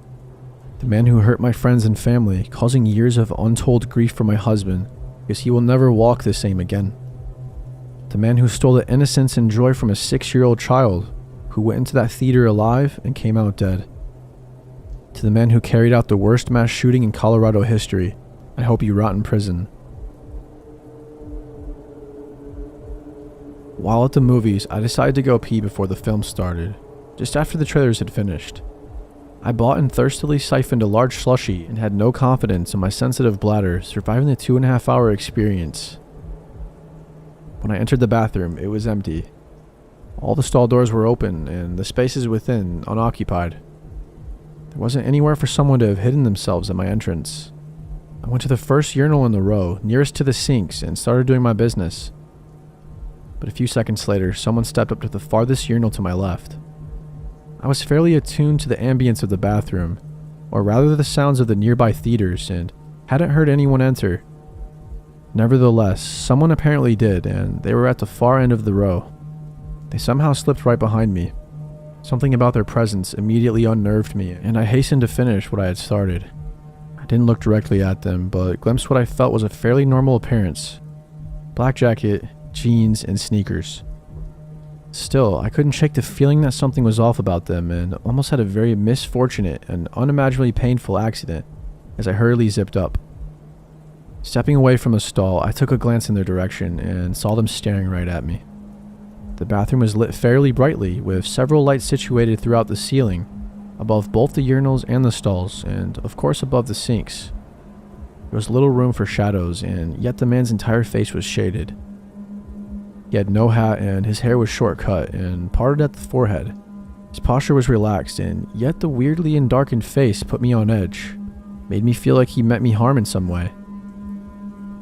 The man who hurt my friends and family, causing years of untold grief for my husband, because he will never walk the same again. The man who stole the innocence and joy from a 6-year-old child, who went into that theater alive and came out dead. To the man who carried out the worst mass shooting in Colorado history, I hope you rot in prison. While at the movies, I decided to go pee before the film started, just after the trailers had finished. I bought and thirstily siphoned a large slushie and had no confidence in my sensitive bladder surviving the 2.5-hour experience. When I entered the bathroom, it was empty. All the stall doors were open and the spaces within unoccupied. There wasn't anywhere for someone to have hidden themselves at my entrance. I went to the first urinal in the row, nearest to the sinks, and started doing my business. But a few seconds later, someone stepped up to the farthest urinal to my left. I was fairly attuned to the ambience of the bathroom, or rather the sounds of the nearby theaters, and hadn't heard anyone enter. Nevertheless, someone apparently did, and they were at the far end of the row. They somehow slipped right behind me. Something about their presence immediately unnerved me, and I hastened to finish what I had started. I didn't look directly at them, but glimpsed what I felt was a fairly normal appearance. Black jacket, jeans, and sneakers. Still, I couldn't shake the feeling that something was off about them and almost had a very misfortunate and unimaginably painful accident as I hurriedly zipped up. Stepping away from the stall, I took a glance in their direction and saw them staring right at me. The bathroom was lit fairly brightly, with several lights situated throughout the ceiling, above both the urinals and the stalls, and of course above the sinks. There was little room for shadows, and yet the man's entire face was shaded. He had no hat and his hair was short cut and parted at the forehead. His posture was relaxed, and yet the weirdly and darkened face put me on edge, made me feel like he meant me harm in some way.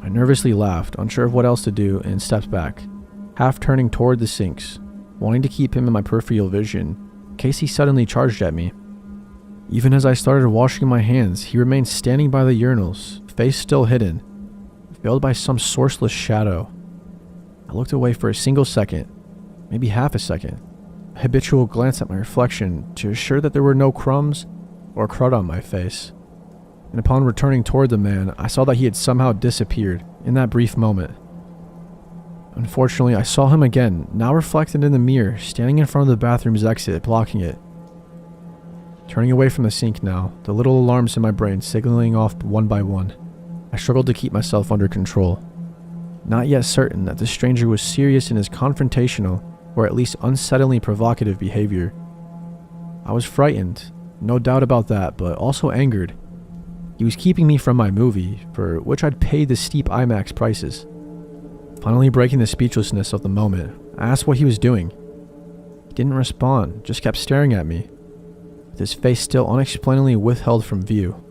I nervously laughed, unsure of what else to do, and stepped back, half turning toward the sinks, wanting to keep him in my peripheral vision in case he suddenly charged at me. Even as I started washing my hands, he remained standing by the urinals, face still hidden, veiled by some sourceless shadow. I looked away for a single second, maybe half a second, a habitual glance at my reflection to assure that there were no crumbs or crud on my face. And upon returning toward the man, I saw that he had somehow disappeared in that brief moment. Unfortunately, I saw him again, now reflected in the mirror, standing in front of the bathroom's exit, blocking it. Turning away from the sink now, the little alarms in my brain signaling off one by one, I struggled to keep myself under control. Not yet certain that the stranger was serious in his confrontational, or at least unsettlingly provocative behavior. I was frightened, no doubt about that, but also angered. He was keeping me from my movie, for which I'd paid the steep IMAX prices. Finally breaking the speechlessness of the moment, I asked what he was doing. He didn't respond, just kept staring at me, with his face still unexplainably withheld from view.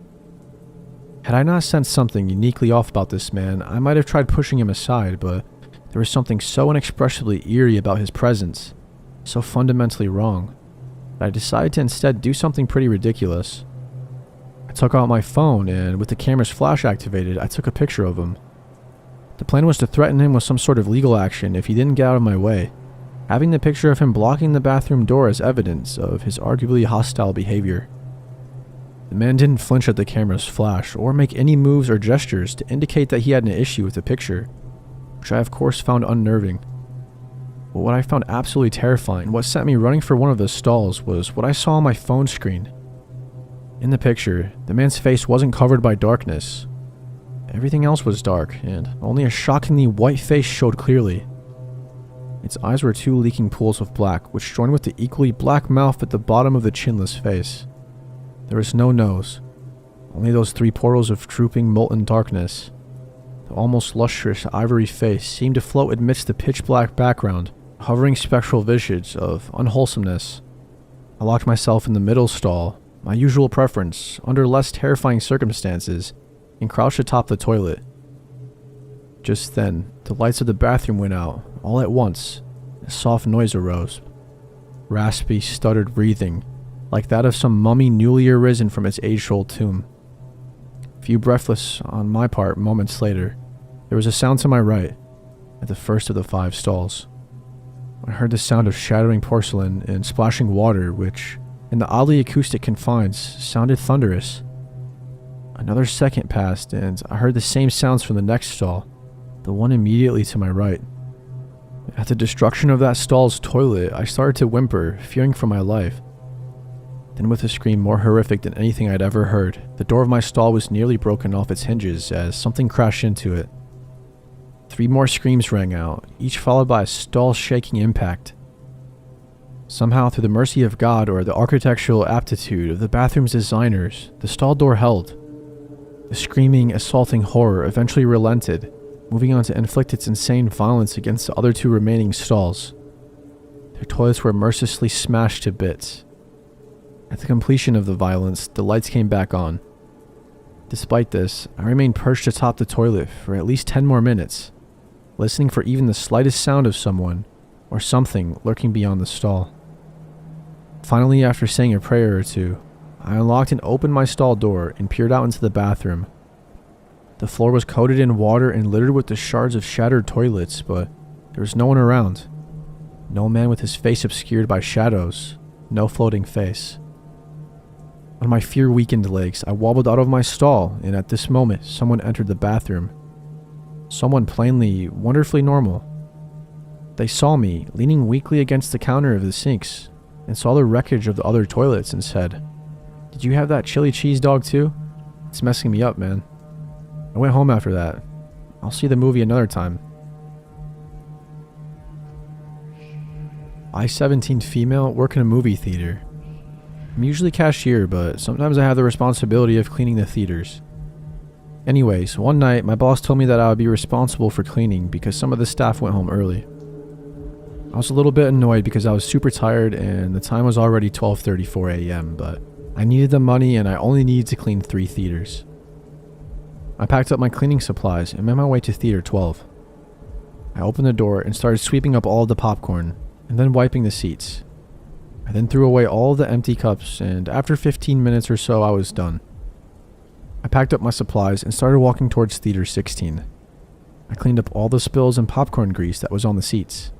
Had I not sensed something uniquely off about this man, I might have tried pushing him aside, but there was something so inexpressibly eerie about his presence, so fundamentally wrong, that I decided to instead do something pretty ridiculous. I took out my phone and, with the camera's flash activated, I took a picture of him. The plan was to threaten him with some sort of legal action if he didn't get out of my way, having the picture of him blocking the bathroom door as evidence of his arguably hostile behavior. The man didn't flinch at the camera's flash or make any moves or gestures to indicate that he had an issue with the picture, which I of course found unnerving. But what I found absolutely terrifying, what sent me running for one of the stalls, was what I saw on my phone screen. In the picture, the man's face wasn't covered by darkness. Everything else was dark, and only a shockingly white face showed clearly. Its eyes were two leaking pools of black, which joined with the equally black mouth at the bottom of the chinless face. There was no nose, only those three portals of drooping molten darkness. The almost lustrous ivory face seemed to float amidst the pitch-black background, a hovering spectral visage of unwholesomeness. I locked myself in the middle stall, my usual preference, under less terrifying circumstances, and crouched atop the toilet. Just then, the lights of the bathroom went out, all at once. A soft noise arose. Raspy, stuttered breathing, like that of some mummy newly arisen from its age-old tomb. A few breathless, on my part, moments later, there was a sound to my right, at the first of the 5 stalls. I heard the sound of shattering porcelain and splashing water, which, in the oddly acoustic confines, sounded thunderous. Another second passed, and I heard the same sounds from the next stall, the one immediately to my right. At the destruction of that stall's toilet, I started to whimper, fearing for my life. Then, with a scream more horrific than anything I'd ever heard, the door of my stall was nearly broken off its hinges as something crashed into it. 3 more screams rang out, each followed by a stall-shaking impact. Somehow, through the mercy of God or the architectural aptitude of the bathroom's designers, the stall door held. The screaming, assaulting horror eventually relented, moving on to inflict its insane violence against the other 2 remaining stalls. Their toilets were mercilessly smashed to bits. At the completion of the violence, the lights came back on. Despite this, I remained perched atop the toilet for at least 10 more minutes, listening for even the slightest sound of someone or something lurking beyond the stall. Finally, after saying a prayer or 2, I unlocked and opened my stall door and peered out into the bathroom. The floor was coated in water and littered with the shards of shattered toilets, but there was no one around. No man with his face obscured by shadows, no floating face. On my fear-weakened legs, I wobbled out of my stall, and at this moment, someone entered the bathroom. Someone plainly, wonderfully normal. They saw me, leaning weakly against the counter of the sinks, and saw the wreckage of the other toilets and said, "Did you have that chili cheese dog too? It's messing me up, man." I went home after that. I'll see the movie another time. I, 17 female, work in a movie theater. I'm usually cashier, but sometimes I have the responsibility of cleaning the theaters. Anyways, one night my boss told me that I would be responsible for cleaning because some of the staff went home early. I was a little bit annoyed because I was super tired and the time was already 12:34 a.m., but I needed the money and I only needed to clean 3 theaters. I packed up my cleaning supplies and made my way to Theater 12. I opened the door and started sweeping up all of the popcorn and then wiping the seats. I then threw away all of the empty cups, and after 15 minutes or so I was done. I packed up my supplies and started walking towards Theater 16. I cleaned up all the spills and popcorn grease that was on the seats.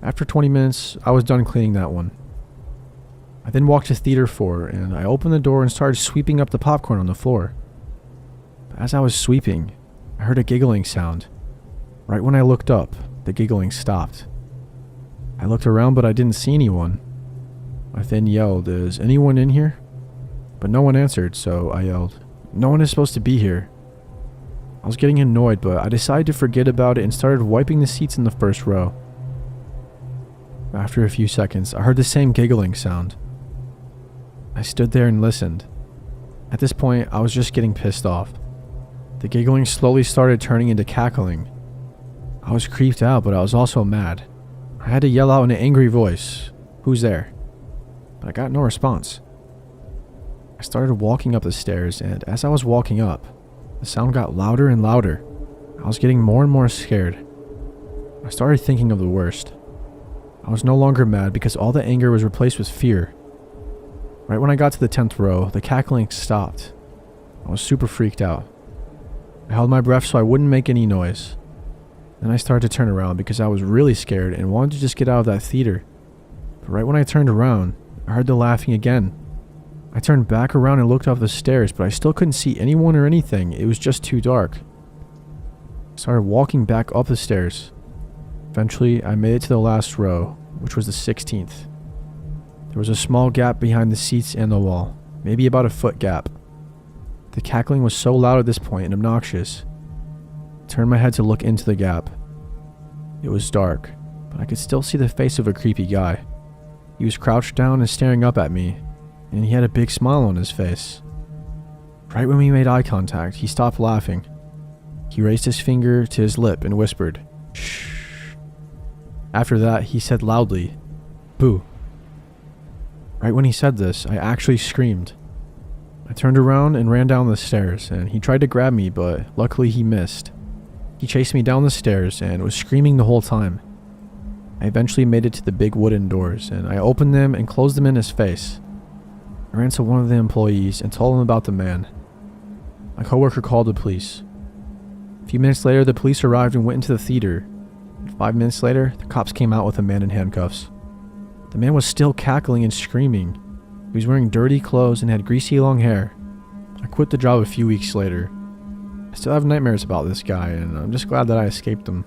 After 20 minutes, I was done cleaning that one. I then walked to Theater 4 and I opened the door and started sweeping up the popcorn on the floor. But as I was sweeping, I heard a giggling sound. Right when I looked up, the giggling stopped. I looked around but I didn't see anyone. I then yelled, "Is anyone in here?" But no one answered, so I yelled, "No one is supposed to be here." I was getting annoyed, but I decided to forget about it and started wiping the seats in the first row. After a few seconds, I heard the same giggling sound. I stood there and listened. At this point, I was just getting pissed off. The giggling slowly started turning into cackling. I was creeped out, but I was also mad. I had to yell out in an angry voice, "Who's there?" But I got no response. I started walking up the stairs, and as I was walking up, the sound got louder and louder. I was getting more and more scared. I started thinking of the worst. I was no longer mad because all the anger was replaced with fear. Right when I got to the 10th row, the cackling stopped. I was super freaked out. I held my breath so I wouldn't make any noise. Then I started to turn around because I was really scared and wanted to just get out of that theater. But right when I turned around, I heard the laughing again. I turned back around and looked up the stairs, but I still couldn't see anyone or anything. It was just too dark. I started walking back up the stairs. Eventually, I made it to the last row, which was the 16th. There was a small gap behind the seats and the wall, maybe about a foot gap. The cackling was so loud at this point and obnoxious. I turned my head to look into the gap. It was dark, but I could still see the face of a creepy guy. He was crouched down and staring up at me, and he had a big smile on his face. Right when we made eye contact, he stopped laughing. He raised his finger to his lip and whispered, "Shh." After that, he said loudly, "Boo." Right when he said this, I actually screamed. I turned around and ran down the stairs, and he tried to grab me, but luckily he missed. He chased me down the stairs and was screaming the whole time. I eventually made it to the big wooden doors, and I opened them and closed them in his face. I ran to one of the employees and told him about the man. My coworker called the police. A few minutes later, the police arrived and went into the theater. 5 minutes later, the cops came out with a man in handcuffs. The man was still cackling and screaming. He was wearing dirty clothes and had greasy long hair. I quit the job a few weeks later. I still have nightmares about this guy, and I'm just glad that I escaped him.